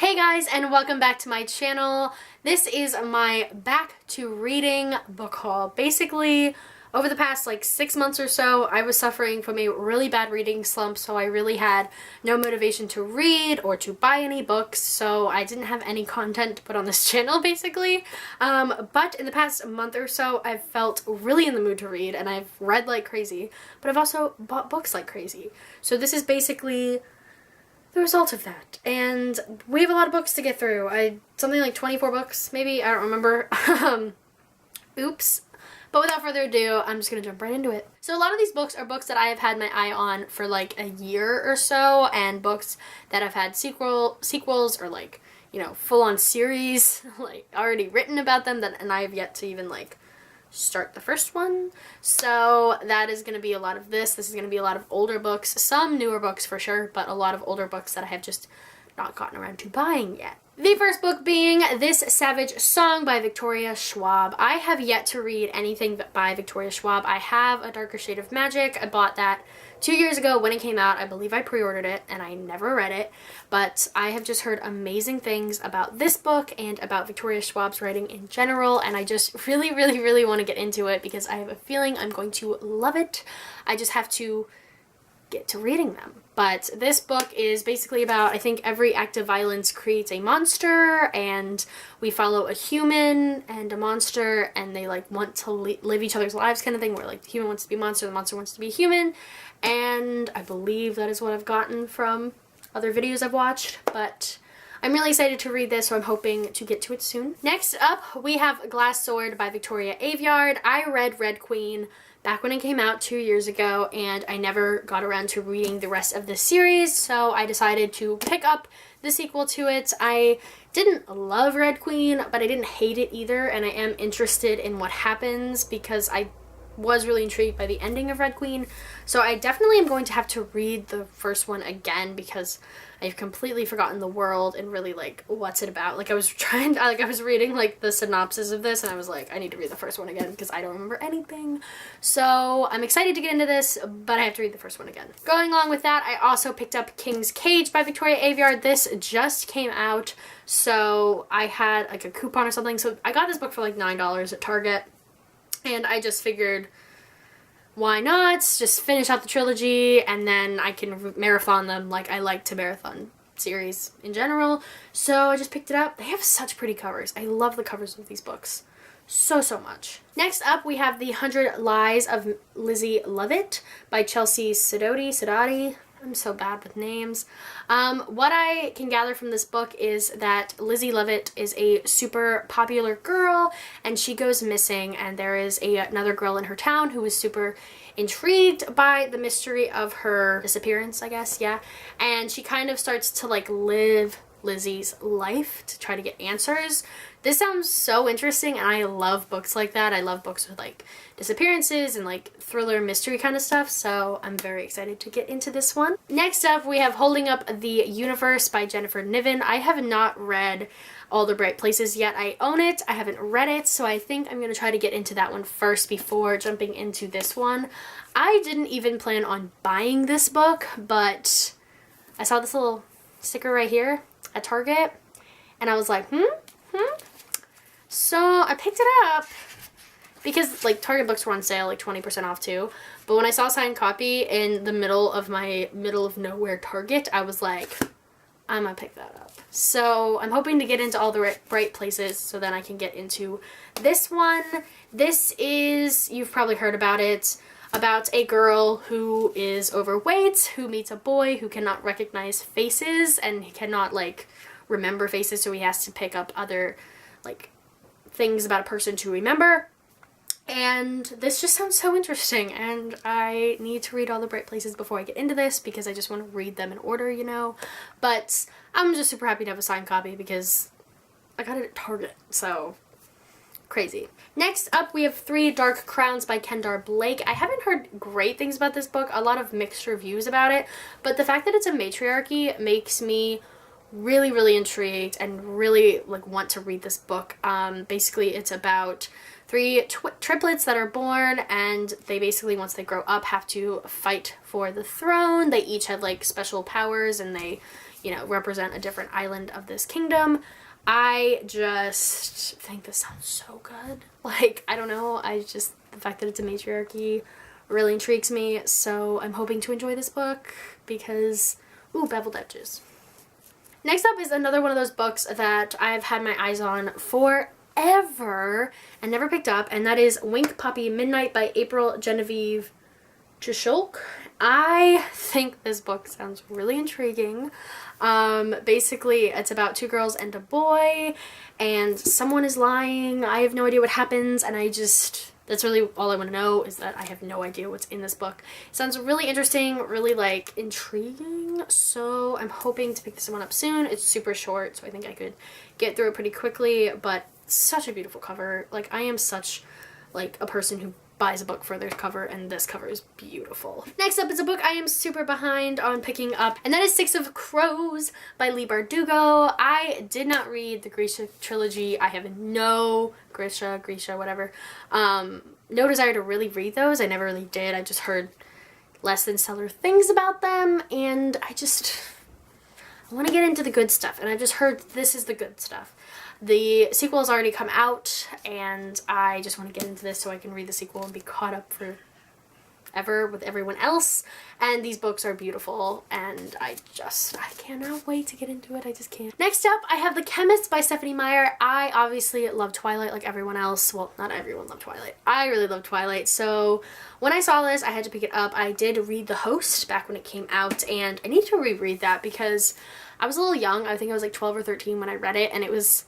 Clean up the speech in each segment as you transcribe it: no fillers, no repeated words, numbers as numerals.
Hey guys, and welcome back to my channel. This is my back to reading book haul. Basically, over the past 6 months or so, I was suffering from a really bad reading slump, so I really had no motivation to read or to buy any books, so I didn't have any content to put on this channel, basically. But in the past month or so, I've felt really in the mood to read, and I've read like crazy, but I've also bought books like crazy. So this is basically the result of that. And we have a lot of books to get through. Something like 24 books, maybe, I don't remember. Oops. But without further ado, I'm just gonna jump right into it. So a lot of these books are books that I have had my eye on for like a year or so, and books that have had sequels or full-on series already written about them and I have yet to even start the first one. So that is going to be a lot of this. This is going to be a lot of older books, some newer books for sure, but a lot of older books that I have just not gotten around to buying yet. The first book being This Savage Song by Victoria Schwab. I have yet to read anything by Victoria Schwab. I have A Darker Shade of Magic. I bought that 2 years ago when it came out. I believe I pre-ordered it and I never read it, but I have just heard amazing things about this book and about Victoria Schwab's writing in general, and I just really want to get into it because I have a feeling I'm going to love it. I just have to get to reading them. But this book is basically about, I think, every act of violence creates a monster, and we follow a human and a monster, and they want to live each other's lives kind of thing, where the human wants to be a monster, the monster wants to be a human. And I believe that is what I've gotten from other videos I've watched, but I'm really excited to read this, so I'm hoping to get to it soon. Next up, we have Glass Sword by Victoria Aveyard. I read Red Queen back when it came out 2 years ago, and I never got around to reading the rest of the series, so I decided to pick up the sequel to it. I didn't love Red Queen, but I didn't hate it either, and I am interested in what happens because I was really intrigued by the ending of Red Queen, so I definitely am going to have to read the first one again because I've completely forgotten the world and really what's it about. I was reading the synopsis of this and I was like, I need to read the first one again because I don't remember anything. So I'm excited to get into this, but I have to read the first one again. Going along with that, I also picked up King's Cage by Victoria Aveyard. This just came out, so I had a coupon or something, so I got this book for $9 at Target. And I just figured, why not just finish out the trilogy and then I can marathon them I like to marathon series in general. So I just picked it up. They have such pretty covers. I love the covers of these books so much. Next up, we have The 100 Lies of Lizzie Love It by Chelsea Sidoti. I'm so bad with names. What I can gather from this book is that Lizzie Love It is a super popular girl and she goes missing, and there is another girl in her town who is super intrigued by the mystery of her disappearance, I guess, yeah. And she kind of starts to live Lizzie's life to try to get answers. This sounds so interesting, and I love books like that. I love books with disappearances and thriller mystery kind of stuff, so I'm very excited to get into this one. Next up, we have Holding Up the Universe by Jennifer Niven. I have not read All the Bright Places yet. I own it. I haven't read it, so I think I'm going to try to get into that one first before jumping into this one. I didn't even plan on buying this book, but I saw this little sticker right here at Target, and I was like, So I picked it up because Target books were on sale 20% off too. But when I saw a signed copy in the middle of my middle of nowhere Target, I was like, I'm gonna pick that up. So I'm hoping to get into All the Bright Places so then I can get into this one. This is, you've probably heard about it, about a girl who is overweight, who meets a boy who cannot recognize faces, and he cannot remember faces, so he has to pick up other things about a person to remember. And this just sounds so interesting, and I need to read All the Bright Places before I get into this because I just want to read them in order, but I'm just super happy to have a signed copy because I got it at Target, so crazy. Next up, we have 3 Dark Crowns by Kendar Blake. I haven't heard great things about this book, a lot of mixed reviews about it, but the fact that it's a matriarchy makes me really intrigued and really want to read this book. Basically it's about 3 triplets that are born, and they basically, once they grow up, have to fight for the throne. They each have special powers, and they you know, represent a different island of this kingdom. I just think this sounds so good. Like, I don't know, the fact that it's a matriarchy really intrigues me, so I'm hoping to enjoy this book because, ooh, beveled edges. Next up is another one of those books that I've had my eyes on forever and never picked up, and that is Wink Puppy Midnight by April Genevieve Chisholk. I think this book sounds really intriguing. Basically, it's about two girls and a boy, and someone is lying. I have no idea what happens, and that's really all I want to know, is that I have no idea what's in this book. It sounds really interesting, really, like, intriguing, so I'm hoping to pick this one up soon. It's super short, so I think I could get through it pretty quickly, but such a beautiful cover. Like, I am such, like, a person who buys a book for their cover, and this cover is beautiful. Next up is a book I am super behind on picking up, and that is Six of Crows by Leigh Bardugo. I did not read the Grisha trilogy. I have no Grisha, whatever. No desire to really read those. I never really did. I just heard less than stellar things about them, and I want to get into the good stuff, and I just heard this is the good stuff. The sequel has already come out, and I just want to get into this so I can read the sequel and be caught up forever with everyone else. And these books are beautiful, and I cannot wait to get into it. I just can't. Next up, I have The Chemist by Stephenie Meyer. I obviously love Twilight like everyone else. Well, not everyone loved Twilight. I really love Twilight, so when I saw this, I had to pick it up. I did read The Host back when it came out, and I need to reread that because I was a little young. I think I was like 12 or 13 when I read it, and it was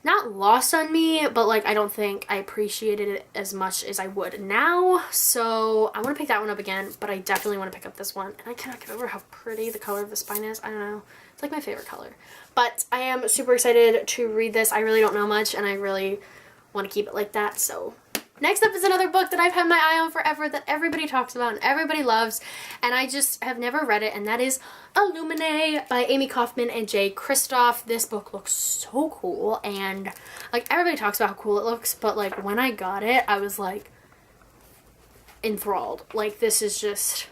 not lost on me, but like I don't think I appreciated it as much as I would now, so I want to pick that one up again, but I definitely want to pick up this one, and I cannot get over how pretty the color of the spine is. I don't know, it's like my favorite color, but I am super excited to read this. I really don't know much, and I really want to keep it like that, so. Next up is another book that I've had my eye on forever that everybody talks about and everybody loves, and I just have never read it, and that is Illuminating by Amy Kaufman and Jay Kristoff. This book looks so cool, and like everybody talks about how cool it looks, but like when I got it, I was like enthralled. Like, this is just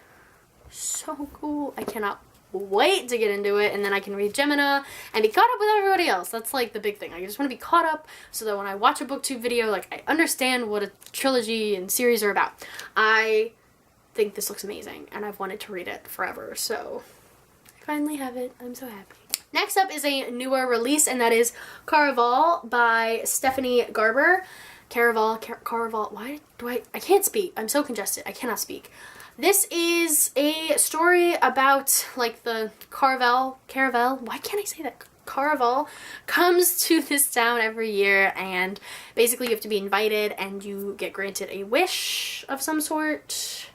so cool. I cannot wait to get into it, and then I can read Gemina and be caught up with everybody else. That's like the big thing. I just want to be caught up so that when I watch a booktube video, like, I understand what a trilogy and series are about. I think this looks amazing, and I've wanted to read it forever, so I finally have it. I'm so happy. Next up is a newer release, and that is Carnival by Stephanie Garber. Carnival, why do I can't speak. I'm so congested. I cannot speak. This is a story about, like, the Carnival, why can't I say that? Carnival comes to this town every year, and basically you have to be invited, and you get granted a wish of some sort.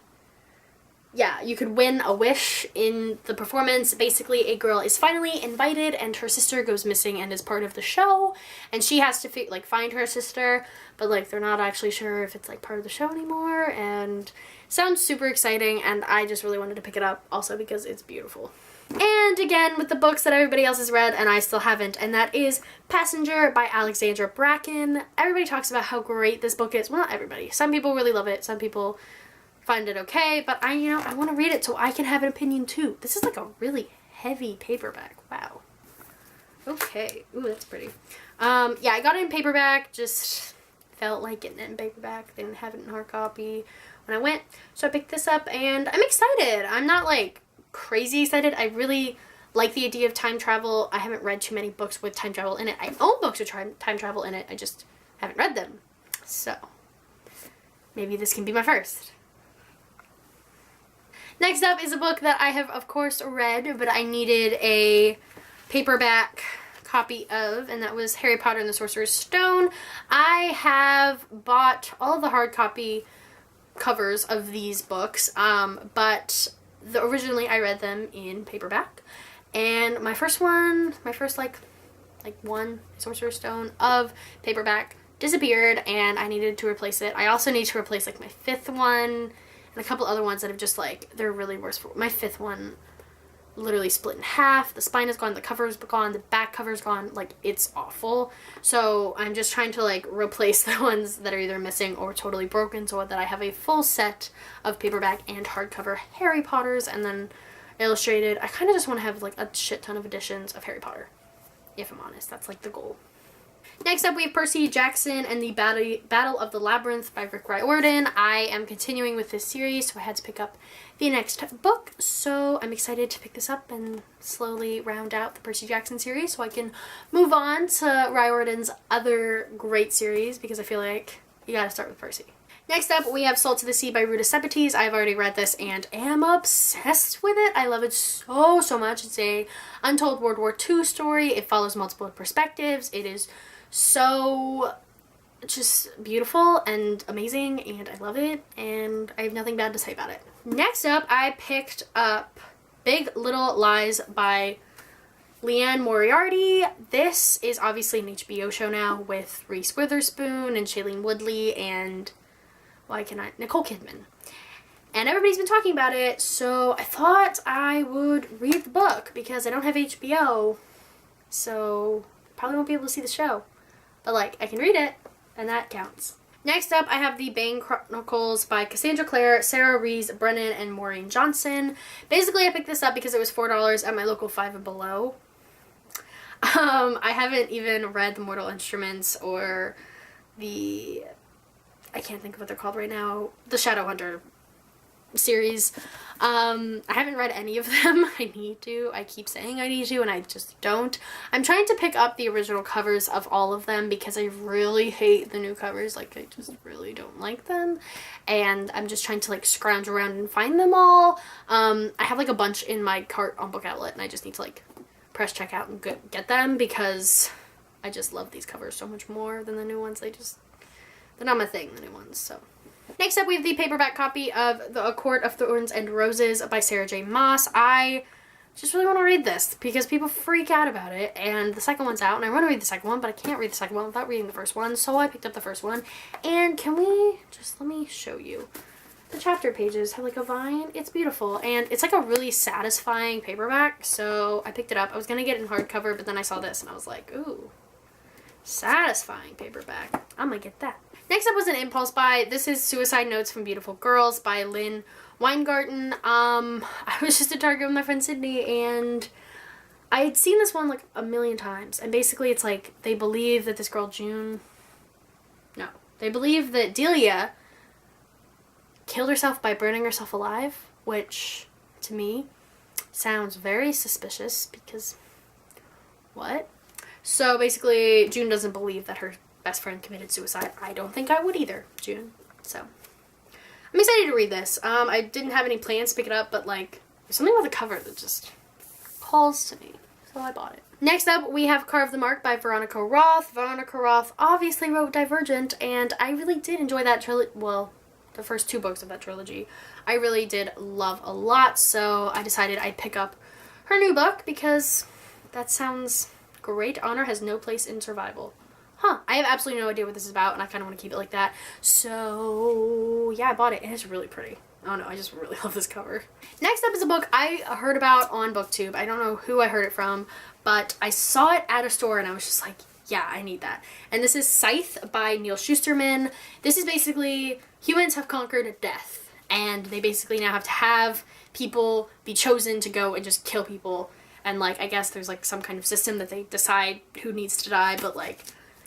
Yeah, you could win a wish in the performance. Basically, a girl is finally invited, and her sister goes missing and is part of the show, and she has to find her sister, but like they're not actually sure if it's like part of the show anymore, and sounds super exciting, and I just really wanted to pick it up also because it's beautiful. And again, with the books that everybody else has read and I still haven't, and that is Passenger by Alexandra Bracken. Everybody talks about how great this book is. Well, not everybody. Some people really love it. Some people find it okay, but I want to read it so I can have an opinion too. This is like a really heavy paperback. Wow. Okay. Ooh, that's pretty. Yeah, I got it in paperback. Just felt like getting it in paperback. They didn't have it in hard copy when I went, so I picked this up, and I'm excited. I'm not like crazy excited. I really like the idea of time travel. I haven't read too many books with time travel in it. I own books with time travel in it. I just haven't read them. So maybe this can be my first. Next up is a book that I have, of course, read, but I needed a paperback copy of, and that was Harry Potter and the Sorcerer's Stone. I have bought all of the hard copy covers of these books, but originally I read them in paperback, and my first like one Sorcerer's Stone of paperback disappeared, and I needed to replace it. I also need to replace like my fifth one and a couple other ones that have just like, they're really worse. My fifth one literally split in half. The spine is gone, the cover is gone, the back cover is gone. Like, it's awful. So I'm just trying to like replace the ones that are either missing or totally broken so that I have a full set of paperback and hardcover Harry Potters, and then illustrated. I kind of just want to have like a shit ton of editions of Harry Potter, if I'm honest. That's like the goal. Next up, we have Percy Jackson and the Battle of the Labyrinth by Rick Riordan. I am continuing with this series, so I had to pick up the next book. So I'm excited to pick this up and slowly round out the Percy Jackson series so I can move on to Riordan's other great series, because I feel like you gotta start with Percy. Next up, we have Salt to the Sea by Ruta Sepetys. I've already read this and am obsessed with it. I love it so much. It's a untold World War II story. It follows multiple perspectives. It is so just beautiful and amazing, and I love it, and I have nothing bad to say about it. Next up, I picked up Big Little Lies by Leanne Moriarty. This is obviously an HBO show now with Reese Witherspoon and Shailene Woodley and Nicole Kidman. And everybody's been talking about it, so I thought I would read the book because I don't have HBO, so probably won't be able to see the show. But like, I can read it, and that counts. Next up, I have the Bane Chronicles by Cassandra Clare, Sarah Rees Brennan, and Maureen Johnson. Basically, I picked this up because it was $4 at my local Five and Below. I haven't even read The Mortal Instruments or I can't think of what they're called right now, the Shadowhunter series. I haven't read any of them. I need to. I keep saying I need to, and I just don't. I'm trying to pick up the original covers of all of them because I really hate the new covers. Like, I just really don't like them. And I'm just trying to, like, scrounge around and find them all. I have, like, a bunch in my cart on Book Outlet, and I just need to, like, press checkout and get them because I just love these covers so much more than the new ones. They're not my thing, the new ones, so. Next up, we have the paperback copy of A Court of Thorns and Roses by Sarah J. Maas. I just really want to read this because people freak out about it, and the second one's out, and I want to read the second one, but I can't read the second one without reading the first one, so I picked up the first one. And let me show you. The chapter pages have like a vine. It's beautiful, and it's like a really satisfying paperback, so I picked it up. I was going to get it in hardcover, but then I saw this, and I was like, ooh, satisfying paperback. I'm going to get that. Next up was an impulse buy. This is Suicide Notes from Beautiful Girls by Lynn Weingarten. I was just at Target with my friend Sydney, and I had seen this one like a million times. And basically it's like they believe that this girl they believe that Delia killed herself by burning herself alive, which to me sounds very suspicious because what? So basically June doesn't believe that her best friend committed suicide. I don't think I would either, June. So I'm excited to read this. I didn't have any plans to pick it up, but like there's something about the cover that just calls to me, so I bought it. Next up, we have Carve the Mark by Veronica Roth. Veronica Roth obviously wrote Divergent, and I really did enjoy that trilogy. Well, the first two books of that trilogy I really did love a lot, so I decided I'd pick up her new book because that sounds great. Honor has no place in survival. I have absolutely no idea what this is about, and I kind of want to keep it like that. So, yeah, I bought it, and it's really pretty. Oh no, I just really love this cover. Next up is a book I heard about on BookTube. I don't know who I heard it from, but I saw it at a store, and I was just like, yeah, I need that. And this is Scythe by Neil Shusterman. This is basically humans have conquered death, and they basically now have to have people be chosen to go and just kill people. And, like, I guess there's, like, some kind of system that they decide who needs to die, but, like,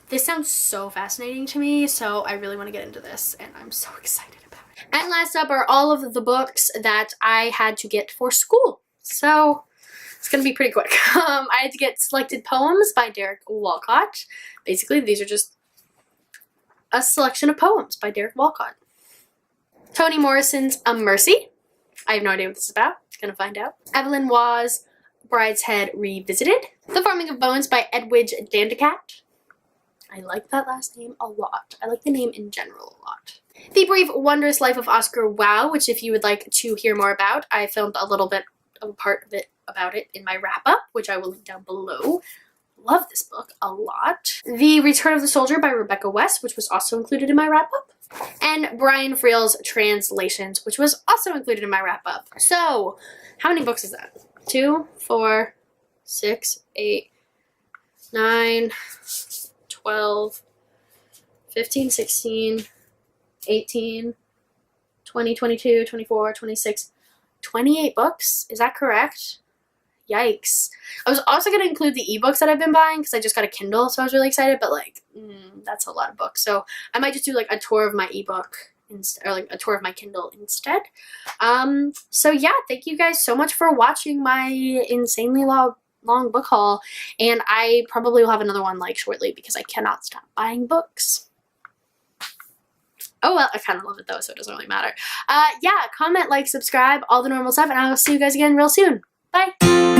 this sounds so fascinating to me, so I really want to get into this, and I'm so excited about it. And last up are all of the books that I had to get for school. So it's going to be pretty quick. I had to get Selected Poems by Derek Walcott. Basically, these are just a selection of poems by Derek Walcott. Toni Morrison's A Mercy. I have no idea what this is about. Gonna find out. Evelyn Waugh's Brideshead Revisited. The Farming of Bones by Edwidge Dandacat. I like that last name a lot. I like the name in general a lot. The Brief Wondrous Life of Oscar Wilde, which if you would like to hear more about, I filmed a little bit of a part of it about it in my wrap-up, which I will link down below. Love this book a lot. The Return of the Soldier by Rebecca West, which was also included in my wrap-up. And Brian Friel's Translations, which was also included in my wrap-up. So, how many books is that? 2, 4, 6, 8, 9, 12, 15, 16, 18, 20, 22, 24, 26, 28 books. Is that correct? Yikes. I was also going to include the ebooks that I've been buying because I just got a Kindle, so I was really excited, but like, that's a lot of books. So I might just do like a tour of my ebook or like a tour of my Kindle instead. So yeah, thank you guys so much for watching my insanely long book haul, and I probably will have another one like shortly because I cannot stop buying books. Oh well, I kind of love it though, so it doesn't really matter. Yeah, comment, like, subscribe, all the normal stuff, and I will see you guys again real soon. Bye!